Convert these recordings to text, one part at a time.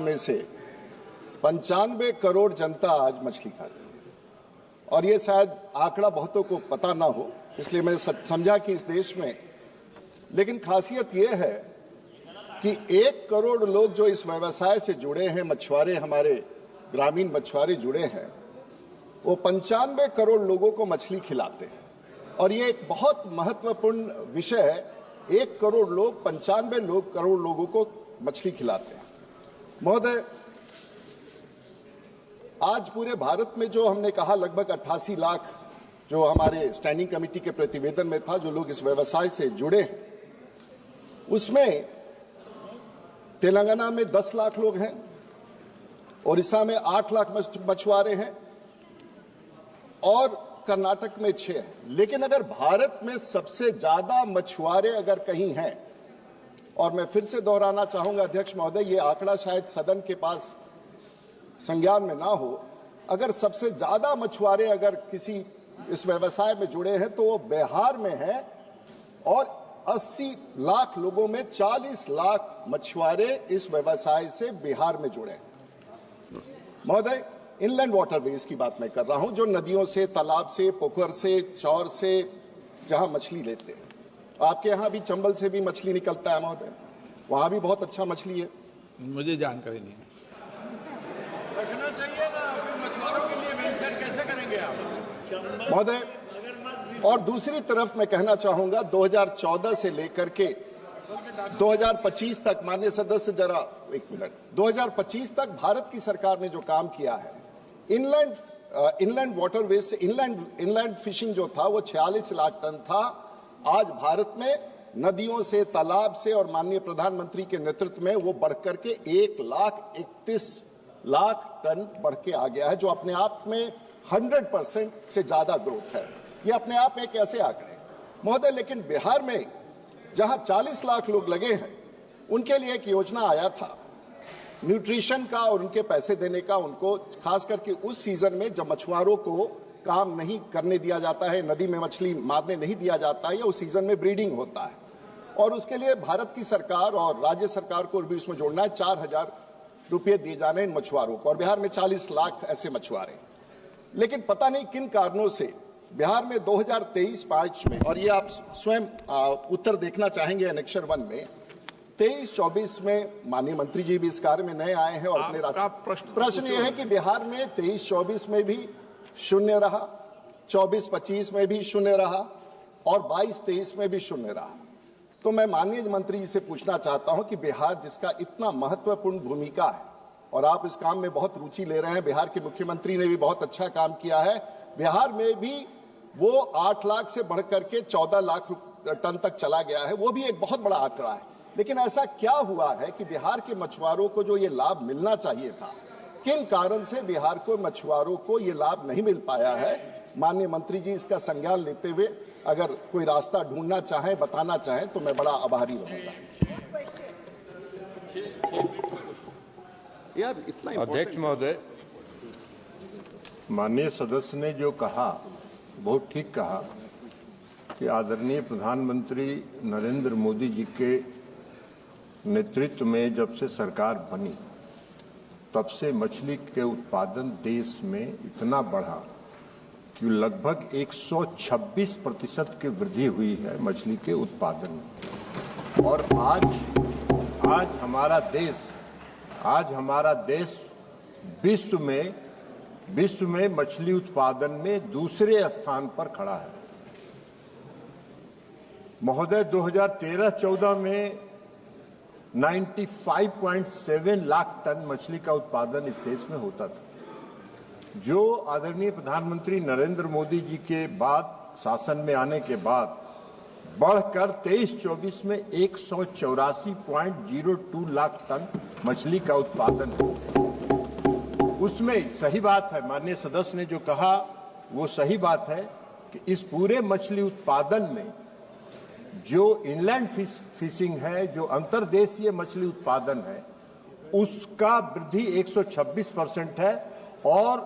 में से 95 करोड़ जनता आज मछली खाती है और ये शायद आंकड़ा बहुतों को पता ना हो, इसलिए मैंने समझा कि इस देश में, लेकिन खासियत ये है कि 1 करोड़ लोग जो इस व्यवसाय से जुड़े हैं, मछुआरे, हमारे ग्रामीण मछुआरे जुड़े हैं, वो 95 करोड़ लोगों को मछली खिलाते हैं और ये एक बहुत महत्वपूर्ण विषय है। 1 करोड़ लोग 95 करोड़ लोगों को मछली खिलाते हैं। महोदय, आज पूरे भारत में जो हमने कहा लगभग 88 लाख जो हमारे स्टैंडिंग कमेटी के प्रतिवेदन में था, जो लोग इस व्यवसाय से जुड़े हैं, उसमें तेलंगाना में 10 लाख लोग हैं, ओडिशा में 8 लाख मछुआरे हैं और कर्नाटक में 6 हैं। लेकिन अगर भारत में सबसे ज्यादा मछुआरे अगर कहीं हैं, और मैं फिर से दोहराना चाहूंगा अध्यक्ष महोदय, ये आंकड़ा शायद सदन के पास संज्ञान में ना हो, अगर सबसे ज्यादा मछुआरे अगर किसी इस व्यवसाय में जुड़े हैं तो वो बिहार में है और 80 लाख लोगों में 40 लाख मछुआरे इस व्यवसाय से बिहार में जुड़े हैं। महोदय, इनलैंड वाटरवेज की बात मैं कर रहा हूं, जो नदियों से, तालाब से, पोखर से, चौर से जहां मछली लेते हैं। आपके यहां भी चंबल से भी मछली निकलता है महोदय, वहां भी बहुत अच्छा मछली है। मुझे जानकारी नहीं। रखना चाहिए ना, फिर मछुआरों के लिए वेलफेयर कैसे करेंगे आप महोदय? और दूसरी तरफ मैं कहना चाहूंगा 2014 से लेकर के 2025 तक, माननीय सदस्य जरा एक मिनट, 2025 तक भारत की सरकार ने जो काम किया है, इनलैंड वाटरवेज से इनलैंड फिशिंग जो था वो 46 लाख टन था। आज भारत में नदियों से, तालाब से और माननीय प्रधानमंत्री के नेतृत्व में वो बढ़कर के 1,31 लाख टन बढ़ के आ गया है, जो अपने आप में 100% से ज्यादा ग्रोथ है। ये अपने आप में कैसे आंकड़े महोदय। लेकिन बिहार में जहां 40 लाख लोग लगे हैं, उनके लिए एक योजना आया था न्यूट्रिशन का और उनके पैसे देने का, उनको खास करके उस सीजन में जब मछुआरों को काम नहीं करने दिया जाता है, नदी में मछली मारने नहीं दिया जाता है, या उस सीजन में ब्रीडिंग होता है, और उसके लिए भारत की सरकार और राज्य सरकार को भी उसमें जोड़ना है। 4,000 रुपये दिए जाने इन मछुआरों को, और बिहार में 40 लाख ऐसे मछुआरे। लेकिन पता नहीं किन कारणों से बिहार में 2023-25 में, और ये आप स्वयं उत्तर देखना चाहेंगे एनेक्सर 1 में, 23-24 में माननीय मंत्री जी भी इस कार्य में नए आए हैं और अपने प्रश्न ये है कि बिहार में 23-24 में भी शून्य रहा, 24-25 में भी शून्य रहा और 22-23 में भी शून्य रहा। तो मैं माननीय मंत्री जी से पूछना चाहता हूं कि बिहार, जिसका इतना महत्वपूर्ण भूमिका है और आप इस काम में बहुत रुचि ले रहे हैं, बिहार के मुख्यमंत्री ने भी बहुत अच्छा काम किया है, बिहार में भी वो 8 लाख से बढ़कर के 14 लाख टन तक चला गया है, वो भी एक बहुत बड़ा आंकड़ा है। लेकिन ऐसा क्या हुआ है कि बिहार के मछुआरों को जो ये लाभ मिलना चाहिए था, किन कारण से बिहार को मछुआरों को ये लाभ नहीं मिल पाया है? माननीय मंत्री जी, इसका संज्ञान लेते हुए अगर कोई रास्ता ढूंढना चाहें, बताना चाहें, तो मैं बड़ा आभारी रहूंगा। यार इतना अध्यक्ष महोदय, माननीय सदस्य ने जो कहा बहुत ठीक कहा कि आदरणीय प्रधानमंत्री नरेंद्र मोदी जी के नेतृत्व में जब से सरकार बनी, तब से मछली के उत्पादन देश में इतना बढ़ा कि लगभग 126% की वृद्धि हुई है मछली के उत्पादन में। और आज हमारा देश विश्व में मछली उत्पादन में दूसरे स्थान पर खड़ा है। महोदय, 2013-14 में 95.7 लाख टन मछली का उत्पादन इस देश में होता था, जो आदरणीय प्रधानमंत्री नरेंद्र मोदी जी के बाद शासन में आने के बाद बढ़कर 23-24 में 184.02 लाख टन मछली का उत्पादन हो। उसमें सही बात है, माननीय सदस्य ने जो कहा वो सही बात है कि इस पूरे मछली उत्पादन में जो इनलैंड फिशिंग है, जो अंतर्देशीय मछली उत्पादन है, उसका वृद्धि 126% है और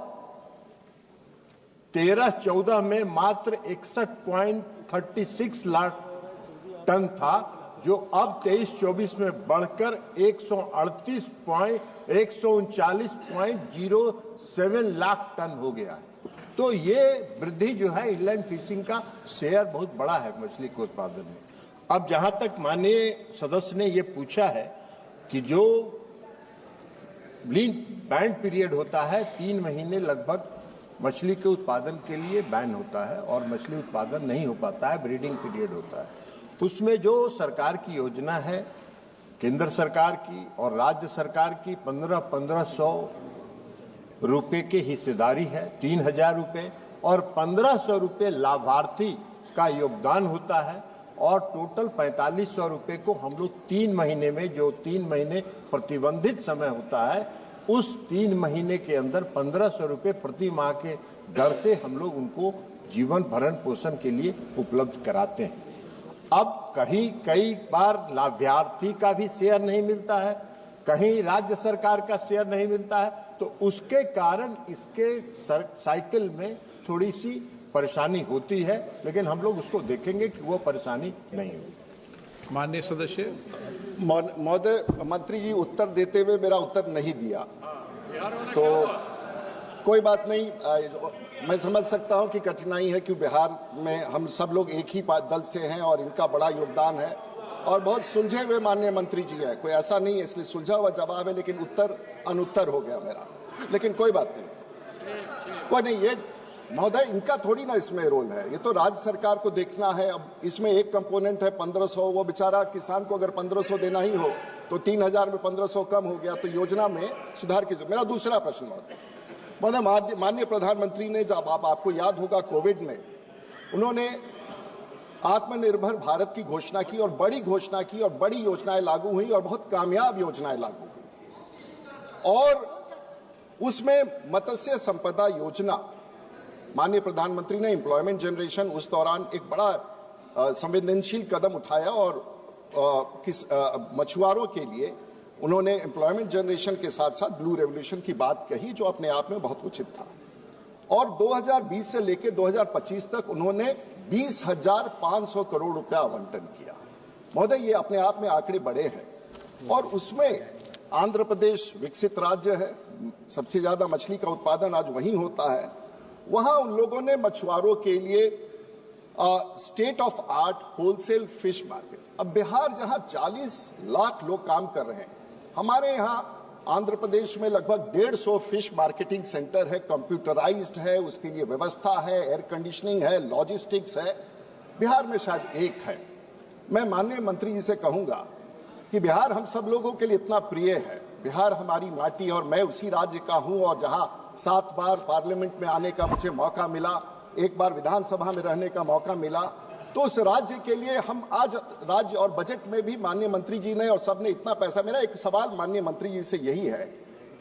13-14 में मात्र 61.36 लाख टन था, जो अब 23-24 में बढ़कर 139.07 लाख टन हो गया है। तो ये वृद्धि जो है इनलैंड फिशिंग का शेयर बहुत बड़ा है मछली के उत्पादन में। अब जहां तक माननीय सदस्य ने ये पूछा है कि जो बैन पीरियड होता है 3 महीने लगभग मछली के उत्पादन के लिए बैन होता है और मछली उत्पादन नहीं हो पाता है, ब्रीडिंग पीरियड होता है। उसमें जो सरकार की योजना है, केंद्र सरकार की और राज्य सरकार की 1500 रुपए की हिस्सेदारी है, 3000 रुपए और 1500 रुपए लाभार्थी का योगदान होता है और टोटल 4500 रुपए को हम लोग 3 महीने में, जो 3 महीने प्रतिबंधित समय होता है, उस 3 महीने के अंदर 1500 रुपए प्रति माह के दर से हम लोग उनको जीवन भरण पोषण के लिए उपलब्ध कराते हैं। अब कई बार लाभार्थी का भी शेयर नहीं मिलता है, कहीं राज्य सरकार का शेयर नहीं मिलता है, तो उसके कारण इसके साइकिल में थोड़ी सी परेशानी होती है, लेकिन हम लोग उसको देखेंगे कि वो परेशानी नहीं होगी। माननीय सदस्य। महोदय, मंत्री जी उत्तर देते हुए मेरा उत्तर नहीं दिया, तो कोई बात नहीं। मैं समझ सकता हूं कि कठिनाई है कि बिहार में हम सब लोग एक ही दल से हैं और इनका बड़ा योगदान है और बहुत सुलझे हुए माननीय मंत्री जी हैं, कोई ऐसा नहीं है, इसलिए सुलझा हुआ जवाब है, लेकिन उत्तर अनुत्तर हो गया मेरा, लेकिन कोई बात नहीं, कोई नहीं। ये महोदय इनका थोड़ी ना इसमें रोल है, ये तो राज्य सरकार को देखना है। अब इसमें एक कंपोनेंट है 1500, वो बेचारा किसान को अगर 1500 देना ही हो तो 3000 में 1500 कम हो गया, तो योजना में सुधार कीजिए। मेरा दूसरा प्रश्न महोदय, माननीय प्रधानमंत्री ने, जब आपको याद होगा कोविड में उन्होंने आत्मनिर्भर भारत की घोषणा की और बड़ी घोषणा की और बड़ी योजनाएं लागू हुई और बहुत कामयाब योजनाएं लागू हुई, और उसमें मत्स्य संपदा योजना माननीय प्रधानमंत्री ने एम्प्लॉयमेंट जनरेशन उस दौरान एक बड़ा संवेदनशील कदम उठाया और मछुआरों के लिए उन्होंने एम्प्लॉयमेंट जनरेशन के साथ साथ ब्लू रेवोल्यूशन की बात कही, जो अपने आप में बहुत उचित था। और 2020 से लेकर 2025 तक उन्होंने 20,500 करोड़ रुपया आवंटन किया। महोदय, ये अपने आप में आंकड़े बड़े हैं और उसमें आंध्र प्रदेश विकसित राज्य है, सबसे ज्यादा मछली का उत्पादन आज वहीं होता है। वहां उन लोगों ने मछुआरों के लिए state of art wholesale fish market, अब बिहार जहां 40 लाख लोग काम कर रहे हैं, हमारे यहां आंध्र प्रदेश में लगभग 150 फिश मार्केटिंग सेंटर है, कंप्यूटराइज्ड है, उसके लिए व्यवस्था है, एयर कंडीशनिंग है, लॉजिस्टिक्स है। बिहार में शायद एक है। मैं माननीय मंत्री जी से कहूंगा कि बिहार हम सब लोगों के लिए इतना प्रिय है, बिहार हमारी माटी, और मैं उसी राज्य का हूं और जहां 7 बार पार्लियामेंट में आने का मुझे मौका मिला, 1 बार विधानसभा में रहने का मौका मिला, तो उस राज्य के लिए हम आज राज्य और बजट में भी माननीय मंत्री जी ने और सबने इतना पैसा। मेरा एक सवाल माननीय मंत्री जी से यही है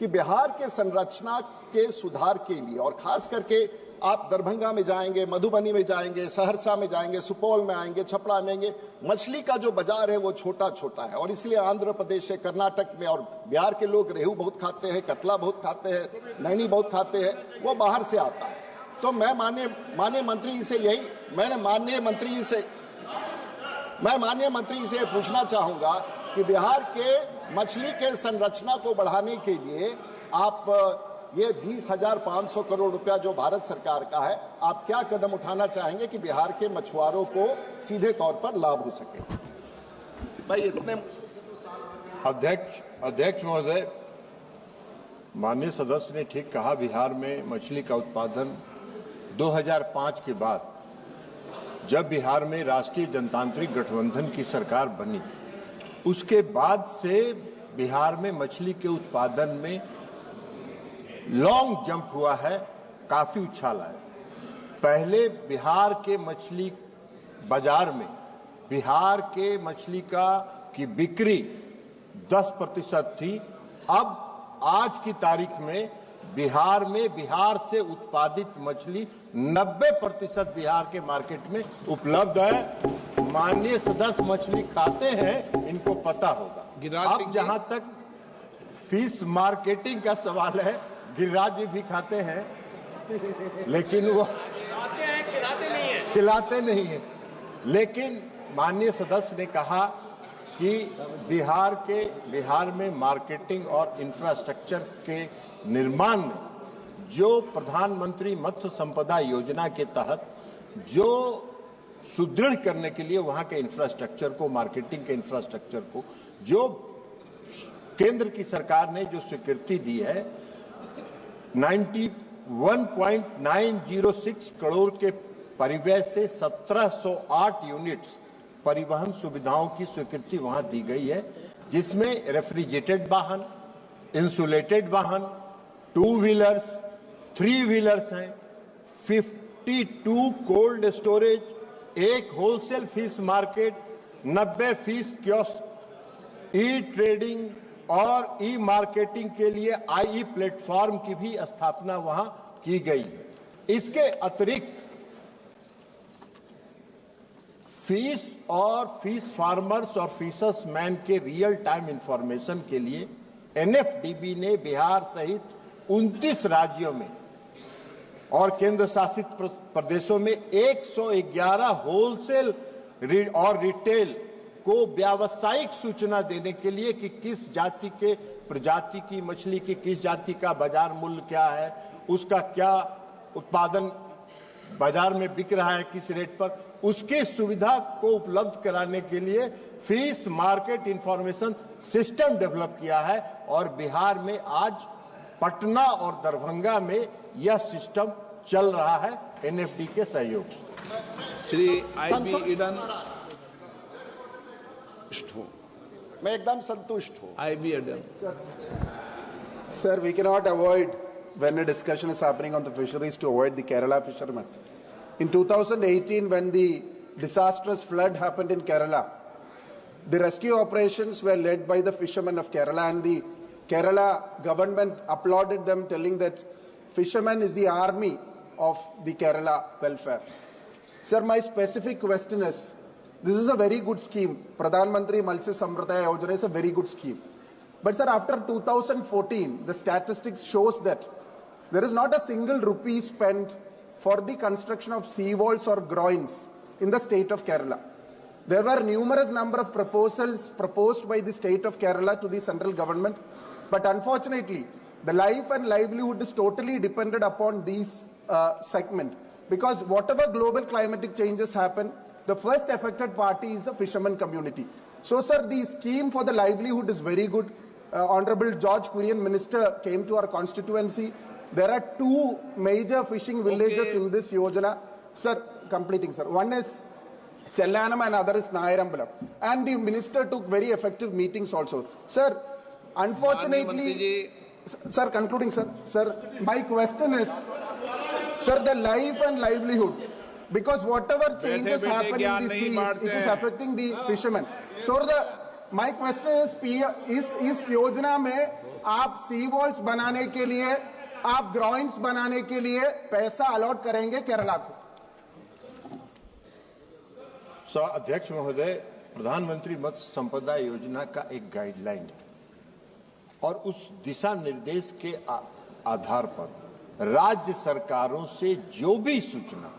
कि बिहार के संरचना के सुधार के लिए, और खास करके आप दरभंगा में जाएंगे, मधुबनी में जाएंगे, सहरसा में जाएंगे, सुपौल में आएंगे, छपरा में आएंगे, मछली का जो बाजार है वो छोटा छोटा है, और इसलिए आंध्र प्रदेश से, कर्नाटक में, और बिहार के लोग रेहू बहुत खाते हैं, कतला बहुत खाते हैं, नैनी बहुत खाते हैं, वो बाहर से आता है। तो मैं माननीय मंत्री जी से माननीय मंत्री जी से पूछना चाहूंगा कि बिहार के मछली के संरचना को बढ़ाने के लिए आप ये 20,500 करोड़ रुपया जो भारत सरकार का है, आप क्या कदम उठाना चाहेंगे कि बिहार के मछुआरों को सीधे तौर पर लाभ हो सके? भाई इतने अध्यक्ष महोदय, माननीय सदस्य ने ठीक कहा, बिहार में मछली का उत्पादन 2005 के बाद, जब बिहार में राष्ट्रीय जनतांत्रिक गठबंधन की सरकार बनी, उसके बाद से बिहार में मछली के उत्पादन में लॉन्ग जंप हुआ है, काफी उछाला है। पहले बिहार के मछली बाजार में बिहार के मछली की बिक्री 10% थी। अब आज की तारीख में बिहार से उत्पादित मछली 90% बिहार के मार्केट में उपलब्ध है। माननीय सदस्य मछली खाते हैं, इनको पता होगा। अब जहां तक फिश मार्केटिंग का सवाल है, गिरिराज जी भी खाते हैं, लेकिन वो खिलाते नहीं है। लेकिन माननीय सदस्य ने कहा कि बिहार में मार्केटिंग और इंफ्रास्ट्रक्चर के निर्माण में जो प्रधानमंत्री मत्स्य संपदा योजना के तहत जो सुदृढ़ करने के लिए वहां के इंफ्रास्ट्रक्चर को, मार्केटिंग के इंफ्रास्ट्रक्चर को, जो केंद्र की सरकार ने जो स्वीकृति दी है 91.906 करोड़ के परिव्यय से 1708 यूनिट्स परिवहन सुविधाओं की स्वीकृति वहां दी गई है, जिसमें रेफ्रिजरेटेड वाहन, इंसुलेटेड वाहन, 2 व्हीलर्स, 3 व्हीलर्स हैं, 52 cold storage, 1 wholesale fish market, 90 fish kiosk, e trading और ई मार्केटिंग के लिए आई प्लेटफॉर्म की भी स्थापना वहां की गई है। इसके अतिरिक्त फिश और फिश फार्मर्स और फिशर्स मैन के रियल टाइम इंफॉर्मेशन के लिए एनएफडीबी ने बिहार सहित 29 राज्यों में और केंद्र शासित प्रदेशों में 111 होलसेल और रिटेल को व्यावसायिक सूचना देने के लिए कि किस जाति के प्रजाति की मछली की किस जाति का बाजार मूल्य क्या है, उसका क्या उत्पादन बाजार में बिक रहा है, किस रेट पर, उसकी सुविधा को उपलब्ध कराने के लिए fish market information system develop किया है और बिहार में आज पटना और दरभंगा में यह सिस्टम चल रहा है एनएफडी के सहयोग से। श्री आईबी ईडन, मैं एकदम संतुष्ट हूं। IB Eden. Sir, we cannot avoid, when a discussion is happening on the fisheries, to avoid the Kerala fishermen. In 2018, when the disastrous flood happened in Kerala, the rescue operations were led by the fishermen of Kerala, and the Kerala government applauded them, telling that fishermen is the army of the Kerala welfare. Sir, my specific question is, this is a very good scheme. Pradhan Mantri Matsya Sampradaya Yojana is a very good scheme. But sir, after 2014, the statistics shows that there is not a single rupee spent for the construction of seawalls or groins in the state of Kerala. There were numerous number of proposals proposed by the state of Kerala to the central government, but unfortunately, the life and livelihood is totally dependent upon these segment, because whatever global climatic changes happen, the first affected party is the fisherman community. So sir, the scheme for the livelihood is very good. Honorable George Kurian Minister came to our constituency. There are 2 major fishing villages in this Yojana. Sir, completing sir. One is Chellanam and other is Nayarambalam. And the minister took very effective meetings also. Sir, unfortunately, sir, concluding sir. Sir, my question is, sir, the life and livelihood, because whatever changes happen in the seas, it is affecting the fishermen. So my question is इस योजना में आप सी walls बनाने के लिए, आप grounds बनाने के लिए पैसा अलॉट करेंगे केरला को? अध्यक्ष महोदय, प्रधानमंत्री मत्स्य संपदा योजना का एक गाइडलाइन है और उस दिशा निर्देश के आधार पर राज्य सरकारों से जो भी सूचना,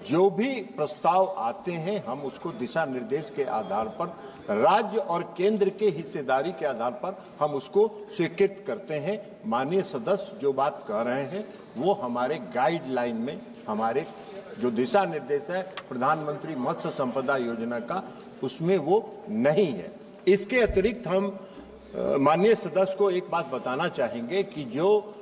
जो भी प्रस्ताव आते हैं, हम उसको दिशा निर्देश के आधार पर, राज्य और केंद्र के हिस्सेदारी के आधार पर हम उसको स्वीकृत करते हैं। माननीय सदस्य जो बात कह रहे हैं वो हमारे गाइडलाइन में, हमारे जो दिशा निर्देश है प्रधानमंत्री मत्स्य संपदा योजना का, उसमें वो नहीं है। इसके अतिरिक्त हम माननीय सदस्य को एक बात बताना चाहेंगे कि जो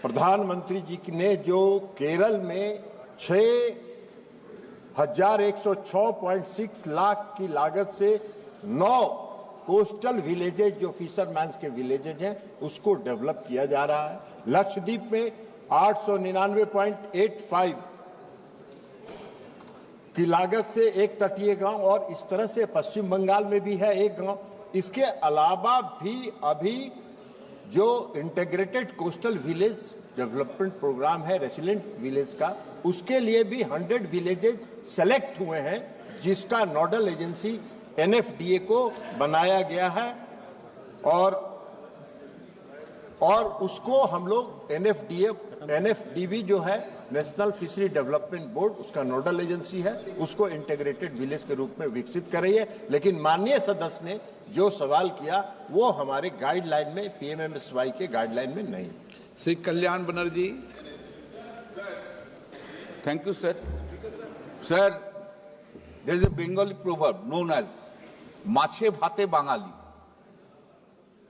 प्रधानमंत्री जी ने जो केरल में 6106.6 लाख की लागत से 9 कोस्टल विलेजेज, जो फिशरमैन्स के विलेजेज हैं, उसको डेवलप किया जा रहा है। लक्षद्वीप में 899.85 की लागत से एक तटीय गांव, और इस तरह से पश्चिम बंगाल में भी है एक गांव। इसके अलावा भी अभी जो integrated coastal village development programme है रेसिलेंट विलेज का, उसके लिए भी 100 विलेजेज सेलेक्ट हुए हैं, जिसका नोडल एजेंसी एनएफडीए को बनाया गया है और उसको हम लोग एनएफडीबी जो है नेशनल फिशरी डेवलपमेंट बोर्ड उसका नोडल एजेंसी है, उसको इंटीग्रेटेड विलेज के रूप में विकसित कर रही है। लेकिन माननीय सदस्य ने जो सवाल किया वो हमारे गाइडलाइन में, पीएमएमएसवाई के गाइडलाइन में नहीं। Shri Kalyan Banerjee. Thank you, sir. Sir, there is a Bengali proverb known as "माछे भाते बांगाली",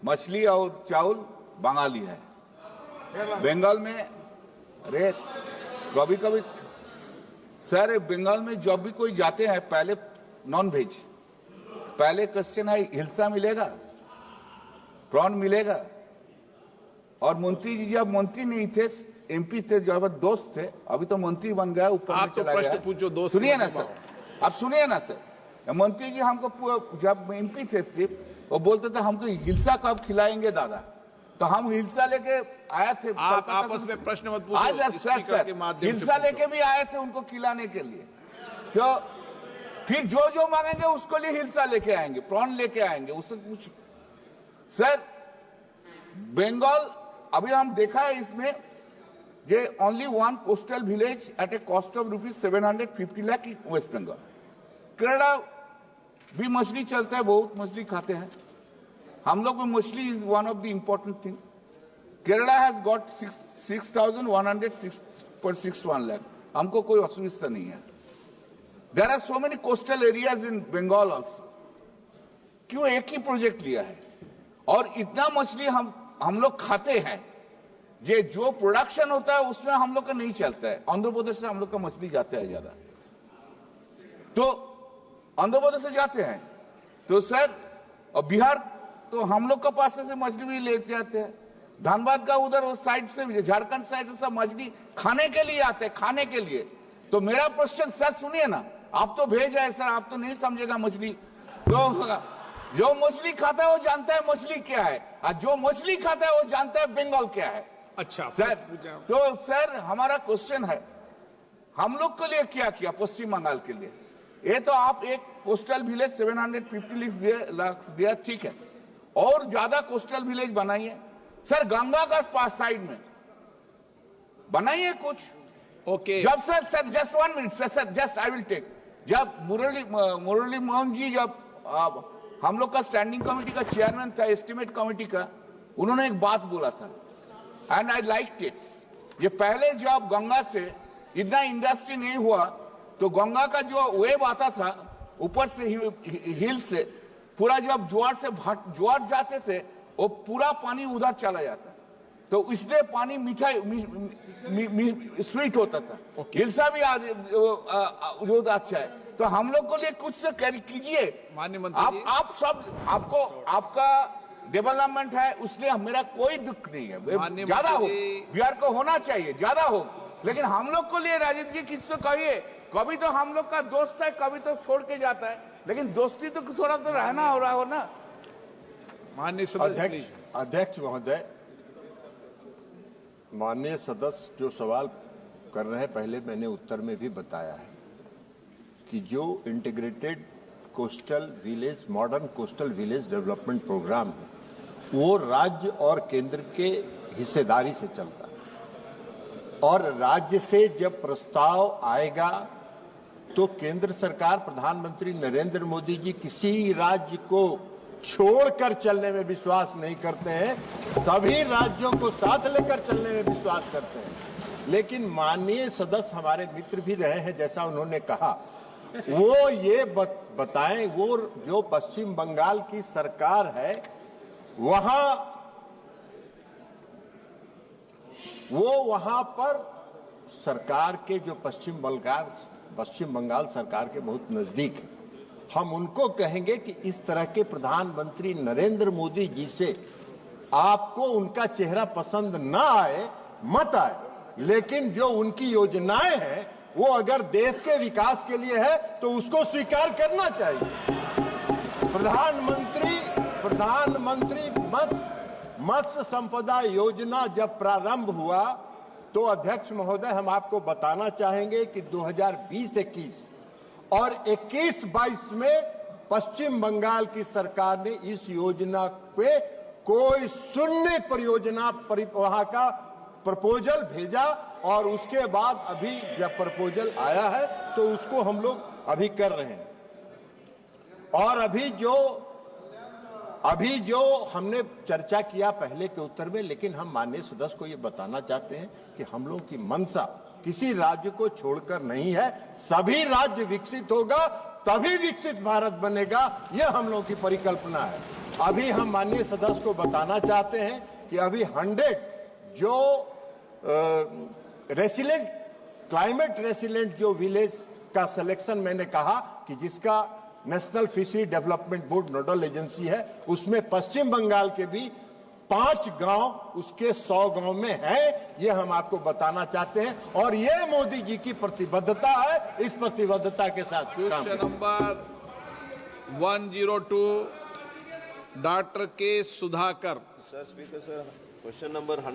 मछली और चावल बांगाली है। बंगाल में अरे कभी कभी सर बंगाल में जब भी कोई जाते हैं पहले नॉन वेज, पहले क्वेश्चन है हिलसा मिलेगा, प्रॉन मिलेगा। और मंत्री जी जब मंत्री नहीं थे, एमपी थे, जब दोस्त थे, अभी तो मंत्री बन गया, ऊपर में चला गया। पूछो दोस्त। सुनिए ना सर, अब सुनिए ना सर, मंत्री जी हमको जब एमपी थे सिर्फ वो बोलते थे हमको हिलसा कब खिलाएंगे दादा, तो हम हिलसा लेके आए थे। आप आपस में प्रश्न मत पूछो। आज सर हिलसा लेके भी आए थे उनको खिलाने के लिए, तो फिर जो जो मांगेंगे उसको लिए हिलसा लेके आएंगे, प्रॉन लेके आएंगे, उससे कुछ। सर बंगाल अभी हम देखा है इसमें जे only one coastal village at a cost of ₹750 lakh West Bengal. Kerala भी मछली चलता है, बहुत मछली खाते हैं हम लोग में। मछली is one of the important thing. Kerala has got 6,106.61 lakh, हमको कोई असुविधा नहीं है। There are so many coastal areas in Bengal also. क्यों एक ही प्रोजेक्ट लिया है और इतना मछली हम लोग खाते हैं, जो प्रोडक्शन होता है उसमें हम लोग का नहीं चलता है। आंध्र प्रदेश से हम लोग का मछली जाता है ज्यादा, तो आंध्र प्रदेश से जाते हैं तो सर, और बिहार तो हम लोग का पास से मछली भी लेते आते हैं। धनबाद का उधर उस साइड से, झारखंड साइड से सब मछली खाने के लिए आते हैं, खाने के लिए। तो मेरा क्वेश्चन सर सुनिए ना, आप तो भेज है सर, आप तो नहीं समझेगा मछली। तो जो मछली खाता है वो जानता है मछली क्या है, और जो मछली खाता है वो जानता है बंगाल क्या है। अच्छा सर, तो सर हमारा क्वेश्चन है, हम लोग के लिए क्या किया पश्चिम बंगाल के लिए? ये तो आप एक कोस्टल विलेज 750 लाख दिया, ठीक है, और ज्यादा कोस्टल विलेज बनाइए सर, गंगा का पास साइड में बनाइए कुछ। ओके जब sir just 1 minute sir, just I will take. जब मुरली मोहन जी जब हम लोग का स्टैंडिंग कमेटी का चेयरमैन था, एस्टिमेट कमेटी का, उन्होंने एक बात बोला था एंड आई लाइक इट। ये पहले जब गंगा से इतना इंडस्ट्री नहीं हुआ तो गंगा का जो वेव आता था ऊपर से हिल से, पूरा जब ज्वार जाते थे वो पूरा पानी उधर चला जाता, तो इसलिए पानी मीठा स्वीट होता था। हिलसा भी जो अच्छा है, तो हम लोग को लिए कुछ से कीजिए। माननीय मंत्री आप सब, आपको आपका डेवलपमेंट है, उसलिए मेरा कोई दुख नहीं है। ज्यादा हो, बिहार को होना चाहिए, ज्यादा हो, लेकिन हम लोग को लिए राजीव जी किससे कहिए, कभी तो हम लोग का दोस्त है, कभी तो छोड़ के जाता है, लेकिन दोस्ती तो थोड़ा तो रहना हो रहा हो ना। माननीय सदस्य। अध्यक्ष महोदय, माननीय सदस्य जो सवाल कर रहे हैं, पहले मैंने उत्तर में भी बताया है कि जो integrated coastal village, modern coastal village development programme है वो राज्य और केंद्र के हिस्सेदारी से चलता है, और राज्य से जब प्रस्ताव आएगा तो केंद्र सरकार, प्रधानमंत्री नरेंद्र मोदी जी किसी राज्य को छोड़कर चलने में विश्वास नहीं करते हैं, सभी राज्यों को साथ लेकर चलने में विश्वास करते हैं। लेकिन माननीय सदस्य हमारे मित्र भी रहे हैं, जैसा उन्होंने कहा, वो ये बताएं, वो जो पश्चिम बंगाल की सरकार है वहां पर सरकार के जो पश्चिम बंगाल सरकार के बहुत नजदीक है। हम उनको कहेंगे कि इस तरह के प्रधानमंत्री नरेंद्र मोदी जी से आपको उनका चेहरा पसंद ना आए, मत आए, लेकिन जो उनकी योजनाएं हैं वो अगर देश के विकास के लिए है तो उसको स्वीकार करना चाहिए। प्रधानमंत्री मत्स्य संपदा योजना जब प्रारंभ हुआ तो अध्यक्ष महोदय, हम आपको बताना चाहेंगे कि 2020-21 और 21-22 में पश्चिम बंगाल की सरकार ने इस योजना पे कोई शून्य परियोजना वहां का प्रपोजल भेजा और उसके बाद अभी जब प्रपोजल आया है तो उसको हम लोग अभी कर रहे हैं। और अभी जो हमने चर्चा किया पहले के उत्तर में, लेकिन हम माननीय सदस्य को ये बताना चाहते हैं कि हम लोगों की मंशा किसी राज्य को छोड़कर नहीं है। सभी राज्य विकसित होगा तभी विकसित भारत बनेगा, यह हम लोगों की परिकल्पना है। अभी हम माननीय सदस्य को बताना चाहते हैं कि अभी 100 जो रेसिलेंट, क्लाइमेट रेसिलेंट जो विलेज का सिलेक्शन मैंने कहा कि जिसका national fishery development board nodal agency है, उसमें पश्चिम बंगाल के भी 5 गांव उसके 100 गांव में है, ये हम आपको बताना चाहते हैं। और ये मोदी जी की प्रतिबद्धता है, इस प्रतिबद्धता के साथ काम क्वेश्चन नंबर 102 डॉक्टर के Sudhakar. Sir speaker sir, question number 100